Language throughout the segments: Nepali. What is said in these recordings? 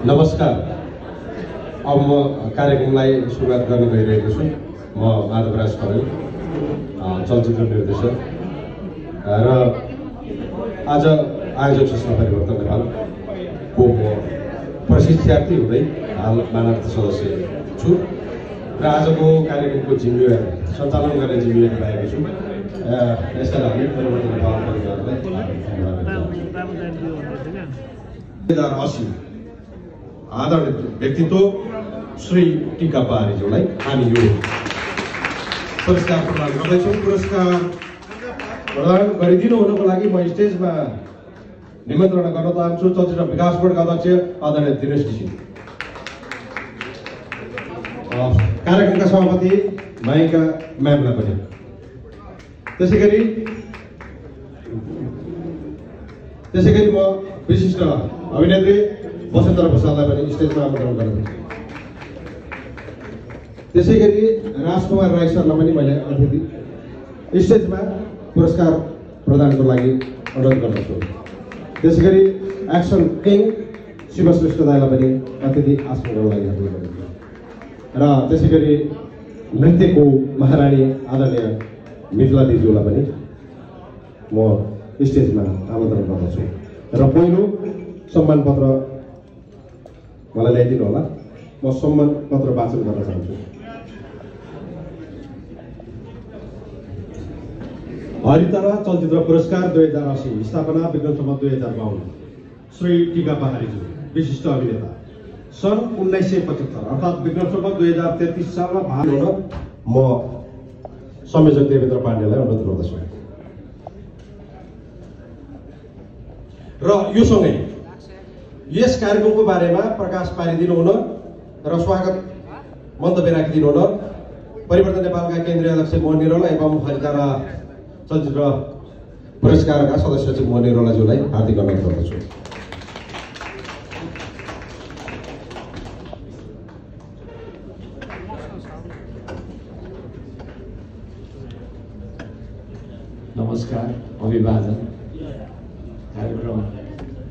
नमस्कार। अब म कार्यक्रमलाई सुरुवात गर्न गइरहेको छु। म माधवराज खरेल, चलचित्र निर्देशक र आज आयोजक संस्था परिवर्तन नेपालको म प्रशिक्षार्थी हुँदै हाल मानव सदस्य छु र आजको कार्यक्रमको जिम्मेवारी सञ्चालन गर्ने जिम्मेवारी पाएको छु। यसैले हामी परिवर्तन नेपाल परिवारलाई 2080 आदरणीय व्यक्तित्व श्री टीका पहाडीज्यूलाई हामी यो पुरस्कार प्रदान गर्दैछौँ। पुरस्कार प्रदान गरिदिनु हुनको लागि म स्टेजमा निमन्त्रणा गर्न चाहन्छु चलचित्र विकास बोर्डका अध्यक्ष आदरणीय दिनेश ऋषि, कार्यक्रमका सभापति माइका म्यामलाई पनि, त्यसैगरी म विशिष्ट अभिनेत्री वसुन्धरा भुषाललाई पनि स्टेजमा आमन्त्रण गर्दछु। त्यसैगरी राजकुमार राई सरलाई पनि मैले अतिथि स्टेजमा पुरस्कार प्रदानको लागि अनुरोध गर्दछु। त्यसैगरी एक्सन किङ शिवश्रेष्ठ दाईलाई पनि अतिथि आसनको लागि अनुरोध गर्दछु र त्यसैगरी नृत्यको महारानी आदरणीय मिथिला दिदीज्यूलाई पनि म स्टेजमा आमन्त्रण गर्दछु र पहिलो सम्मान पत्र मलाई ल्याइदिनु होला। म सम्मान पत्र वाचन गर्न चाहन्छु। हरितारा चलचित्र पुरस्कार 2080 स्थापना विक्रम सम्वत 2052 श्री टीका पहाडीज्यू विशिष्ट अभिनेता सन् 1975 अर्थात् विक्रम सम्वत 2033 सालमा भाग लिन म संयोजक देवेन्द्र पाण्डेलाई अनुरोध गर्दछु। र यो सँगै यस कार्यक्रमको बारेमा प्रकाश पारिदिनु हुन र स्वागत मन्तव्य राखिदिनु हुन परिवर्तन नेपालका केन्द्रीय अध्यक्ष मोहन निरौला एवं हरितारा चलचित्र पुरस्कारका सदस्य सचिव मोहन निरौलाज्यूलाई हार्दिक अनुरोध गर्दछु। नमस्कार, अभिवादन। कार्यक्रम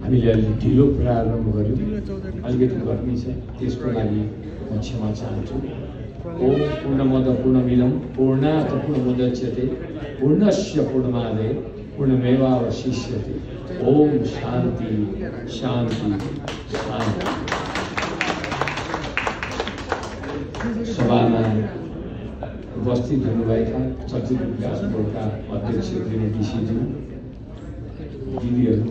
हामीले अलिक ढिलो प्रारम्भ गर्यौँ, अलिकति गर्मी छ, त्यसको लागि म क्षमा चाहन्छु। ओम पूर्णमद पूर्णमिदं पूर्णात् पूर्णमुदच्यते पूर्णस्य पूर्णमादाय पूर्णमेवावशिष्यते। ओम शान्ति शान्ति शान्ति। सभामा उपस्थित हुनुभएका चलचित्र विकास बोर्डका अध्यक्ष दिनेश ऋषिज्यू, दिदीहरू